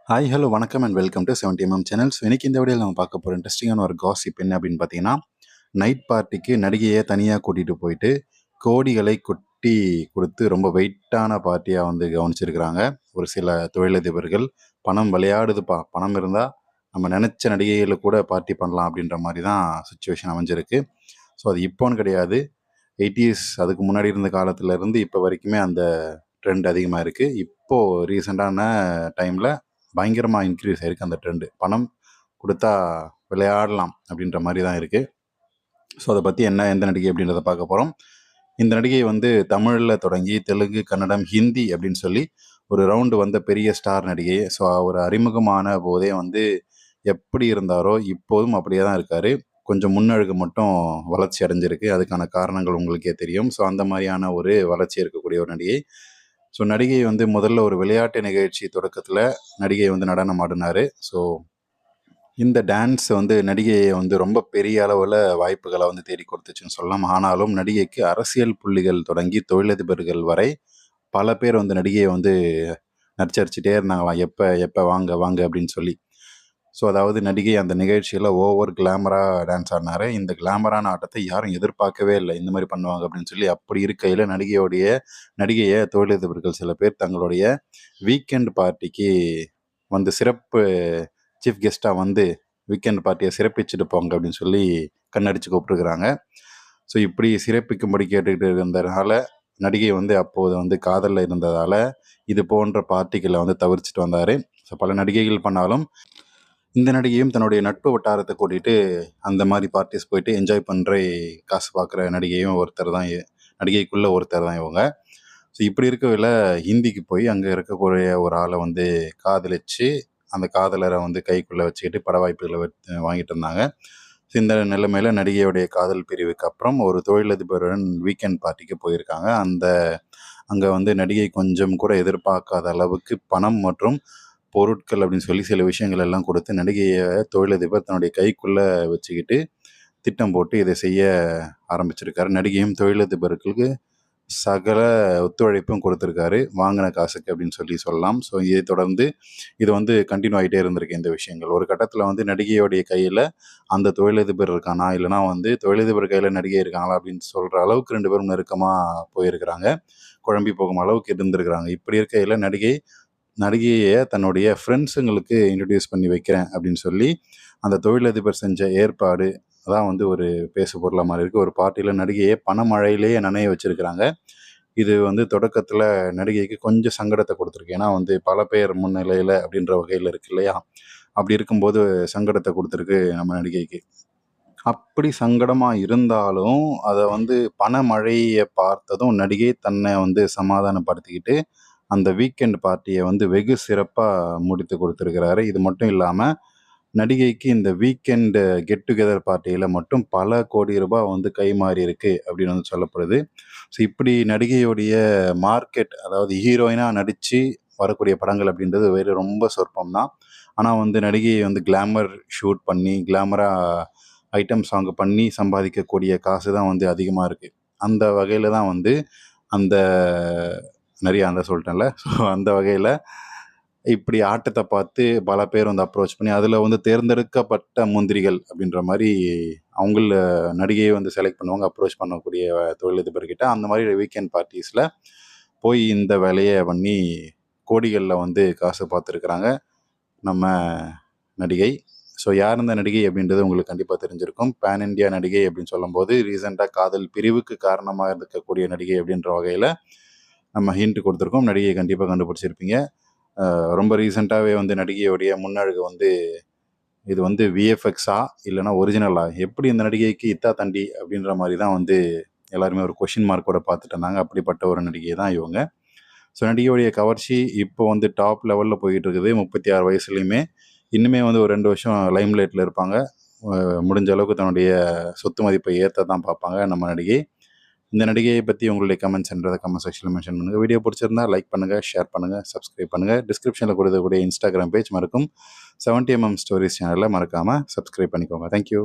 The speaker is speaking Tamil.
ஹாய் ஹலோ வணக்கம் and welcome to 70mm channels. இன்னைக்கு இந்த வீடியோவில் நம்ம பார்க்க போகிற இன்ட்ரெஸ்டிங்கான ஒரு காசிப் என்ன அப்படின்னு பார்த்தீங்கன்னா, நைட் பார்ட்டிக்கு நடிகையை தனியாக கூட்டிகிட்டு போயிட்டு கோடிகளை கொட்டி கொடுத்து ரொம்ப வெயிட்டான பார்ட்டியாக வந்து கவனிச்சிருக்கிறாங்க ஒரு சில தொழிலதிபர்கள். பணம் விளையாடுதுப்பா, பணம் இருந்தால் நம்ம நினச்ச நடிகைகளை கூட பார்ட்டி பண்ணலாம் அப்படின்ற மாதிரி தான் சுச்சுவேஷன் அமைஞ்சிருக்கு. ஸோ அது இப்போன்னு கிடையாது, 80s அதுக்கு முன்னாடி இருந்த காலத்துலேருந்து இப்போ வரைக்குமே அந்த ட்ரெண்ட் அதிகமாக இருக்குது. இப்போது ரீசெண்டான டைமில் பயங்கரமாக இன்க்ரீஸ் ஆகிருக்கு அந்த ட்ரெண்டு. பணம் கொடுத்தா விளையாடலாம் அப்படின்ற மாதிரி தான் இருக்குது. ஸோ அதை பற்றி எந்த நடிகை அப்படின்றத பார்க்க போகிறோம். இந்த நடிகை வந்து தமிழில் தொடங்கி தெலுங்கு, கன்னடம், ஹிந்தி அப்படின்னு சொல்லி ஒரு ரவுண்டு வந்த பெரிய ஸ்டார் நடிகை. ஸோ அவர் அறிமுகமான போதே வந்து எப்படி இருந்தாரோ இப்போதும் அப்படியே தான் இருக்கார். கொஞ்சம் முன்னழுகு மட்டும் வளர்ச்சி அடைஞ்சிருக்கு. அதுக்கான காரணங்கள் உங்களுக்கே தெரியும். ஸோ அந்த மாதிரியான ஒரு வளர்ச்சி இருக்கக்கூடிய ஒரு நடிகை. ஸோ நடிகை வந்து முதல்ல ஒரு விளையாட்டு நிகழ்ச்சி தொடக்கத்தில் நடிகை வந்து நடனம் ஆடினார். ஸோ இந்த டான்ஸ் வந்து நடிகையை வந்து ரொம்ப பெரிய அளவில் வாய்ப்புகளை வந்து தேடி கொடுத்துச்சுன்னு சொல்லலாம். ஆனாலும் நடிகைக்கு அரசியல் புள்ளிகள் தொடங்கி தொழிலதிபர்கள் வரை பல பேர் வந்து நடிகையை வந்து நச்சரிச்சுட்டே இருந்தாங்களாம், எப்போ எப்போ வாங்க வாங்க அப்படின்னு சொல்லி. ஸோ அதாவது நடிகை அந்த நிகழ்ச்சியில் ஓவர் கிளாமராக டான்ஸ் ஆடினார். இந்த கிளாமரான ஆட்டத்தை யாரும் எதிர்பார்க்கவே இல்லை, இந்த மாதிரி பண்ணுவாங்க அப்படின்னு சொல்லி. அப்படி இருக்கையில் நடிகையை தொழிலதிபர்கள் சில பேர் தங்களுடைய வீக்கெண்ட் பார்ட்டிக்கு வந்து சிறப்பு சீஃப் கெஸ்ட்டாக வந்து வீக்கெண்ட் பார்ட்டியை சிறப்பிச்சுட்டு போங்க அப்படின்னு சொல்லி கண்ணடிச்சு கூப்பிட்டுருக்குறாங்க. ஸோ இப்படி சிறப்பிக்கும்படி கேட்டுக்கிட்டு இருந்ததுனால நடிகை வந்து அப்போது வந்து காதலில் இருந்ததால் இது போன்ற பார்ட்டிகளை வந்து தவிர்த்துட்டு வந்தார். ஸோ பல நடிகைகள் பண்ணாலும் இந்த நடிகையும் தன்னுடைய நட்பு வட்டாரத்தை கூட்டிகிட்டு அந்த மாதிரி பார்ட்டிஸ் போயிட்டு என்ஜாய் பண்ணுற காசு பார்க்குற நடிகையும் நடிகைக்குள்ளே ஒருத்தர் தான் இவங்க. ஸோ இப்படி இருக்கவில்லை ஹிந்திக்கு போய் அங்கே இருக்கக்கூடிய ஒரு ஆளை வந்து காதலிச்சு அந்த காதலரை வந்து கைக்குள்ளே வச்சுக்கிட்டு பட வாய்ப்புகளை வாங்கிட்டு இருந்தாங்க. ஸோ இந்த நிலைமையில் நடிகையுடைய காதல் பிரிவுக்கு அப்புறம் ஒரு தொழிலதிபருடன் வீக்கெண்ட் பார்ட்டிக்கு போயிருக்காங்க. அங்கே வந்து நடிகை கொஞ்சம் கூட எதிர்பார்க்காத அளவுக்கு பணம் மற்றும் பொருட்கள் அப்படின்னு சொல்லி சில விஷயங்கள் எல்லாம் கொடுத்து நடிகையை தொழிலதிபர் தன்னுடைய கைக்குள்ளே வச்சுக்கிட்டு திட்டம் போட்டு இதை செய்ய ஆரம்பிச்சிருக்காரு. நடிகையும் தொழிலதிபர்களுக்கு சகல ஒத்துழைப்பும் கொடுத்துருக்காரு வாங்கின காசுக்கு அப்படின்னு சொல்லலாம். ஸோ இதை தொடர்ந்து இது வந்து கண்டினியூ ஆகிட்டே இருந்திருக்கு இந்த விஷயங்கள். ஒரு கட்டத்தில் வந்து நடிகையோடைய கையில் அந்த தொழிலதிபர் இருக்கானா, இல்லைனா வந்து தொழிலதிபர் கையில் நடிகை இருக்காங்களா அப்படின்னு சொல்கிற அளவுக்கு ரெண்டு பேரும் நெருக்கமாக போயிருக்கிறாங்க. குழம்பி போகும் அளவுக்கு இருந்திருக்கிறாங்க. இப்படி இருக்கையில் நடிகையை தன்னுடைய ஃப்ரெண்ட்ஸுங்களுக்கு இன்ட்ரடியூஸ் பண்ணி வைக்கிறேன் அப்படின்னு சொல்லி அந்த தொழிலதிபர் செஞ்ச ஏற்பாடு அதான் வந்து ஒரு பேசு பொருளாக மாதிரி இருக்குது. ஒரு பார்ட்டியில் நடிகையை பணமழையிலேயே நனைய வச்சுருக்கிறாங்க. இது வந்து தொடக்கத்தில் நடிகைக்கு கொஞ்சம் சங்கடத்தை கொடுத்துருக்கு. ஏன்னா வந்து பல பேர் முன்னிலையில் அப்படின்ற வகையில் இருக்கு இல்லையா? அப்படி இருக்கும்போது சங்கடத்தை கொடுத்துருக்கு நம்ம நடிகைக்கு. அப்படி சங்கடமாக இருந்தாலும் அதை வந்து பணமழையை பார்த்ததும் நடிகை தன்னை வந்து சமாதானப்படுத்திக்கிட்டு அந்த வீக்கெண்ட் பார்ட்டியை வந்து வெகு சிறப்பாக முடித்து கொடுத்துருக்கிறாரு. இது மட்டும் இல்லாமல் நடிகைக்கு இந்த வீக்கெண்டு கெட் டுகெதர் பார்ட்டியில் மட்டும் பல கோடி ரூபாய் வந்து கைமாறி இருக்கு அப்படின்னு வந்து சொல்லப்படுது. ஸோ இப்படி நடிகையுடைய மார்க்கெட், அதாவது ஹீரோயினாக நடித்து வரக்கூடிய படங்கள் அப்படின்றது வேறு ரொம்ப சொற்பம் தான். ஆனால் வந்து நடிகையை வந்து கிளாமர் ஷூட் பண்ணி கிளாமராக ஐட்டம் சாங் பண்ணி சம்பாதிக்கக்கூடிய காசு தான் வந்து அதிகமாக இருக்குது. அந்த வகையில் தான் வந்து அந்த நிறைய அந்த சொல்லிட்டேன்ல. ஸோ அந்த வகையில் இப்படி ஆட்டத்தை பார்த்து பல பேர் வந்து அப்ரோச் பண்ணி அதில் வந்து தேர்ந்தெடுக்கப்பட்ட முந்திரிகள் அப்படின்ற மாதிரி அவங்கள நடிகையை வந்து செலக்ட் பண்ணுவாங்க, அப்ரோச் பண்ணக்கூடிய தொழிலதிபர்கிட்ட. அந்த மாதிரி வீக்கெண்ட் பார்ட்டிஸில் போய் இந்த வேலையை பண்ணி கோடிகளில் வந்து காசு பார்த்துருக்குறாங்க நம்ம நடிகை. ஸோ யார் இந்த நடிகை அப்படின்றது உங்களுக்கு கண்டிப்பாக தெரிஞ்சிருக்கும். பேன் இண்டியா நடிகை அப்படின்னு சொல்லும்போது ரீசெண்டாக காதல் பிரிவுக்கு காரணமாக இருக்கக்கூடிய நடிகை அப்படின்ற வகையில் நம்ம ஹிண்ட் கொடுத்துருக்கோம். நடிகையை கண்டிப்பாக கண்டுபிடிச்சிருப்பீங்க. ரொம்ப ரீசெண்டாகவே வந்து நடிகையோடைய முன்னழகு வந்து இது வந்து விஎஃப்எக்ஸா இல்லைனா ஒரிஜினலா, எப்படி இந்த நடிகைக்கு இத்தா தண்டி அப்படின்ற மாதிரி தான் வந்து எல்லாருமே ஒரு கொஷின் மார்க்கோட பார்த்துட்டு இருந்தாங்க. அப்படிப்பட்ட ஒரு நடிகை தான் இவங்க. ஸோ நடிகையோடைய கவர்ச்சி இப்போ வந்து டாப் லெவலில் போயிட்டு இருக்குது. 36 வயசுலையுமே இன்னுமே வந்து ஒரு 2 வருஷம் லைம்லைட்டில் இருப்பாங்க. முடிஞ்ச அளவுக்கு தன்னுடைய சொத்து மதிப்பை ஏற்ற தான் பார்ப்பாங்க நம்ம நடிகை. இந்த நடிகையை பற்றி உங்களுடைய கமெண்ட்ஸ்ன்றதை கமெண்ட் செக்ஷனில் மென்ஷன் பண்ணுங்கள். வீடியோ பிடிச்சிருந்தா லைக் பண்ணுங்கள், ஷேர் பண்ணுங்கள், சப்ஸ்கிரைப் பண்ணுங்கள். டிஸ்கிரிப்ஷனில் கொடுக்கக்கூடிய இன்ஸ்டாகிராம் பேஜ் மறக்கும் 70mm ஸ்டோரிஸ் சேனலில் மறக்காமல் சப்ஸ்கிரைப் பண்ணிக்கோங்க. தேங்க்யூ.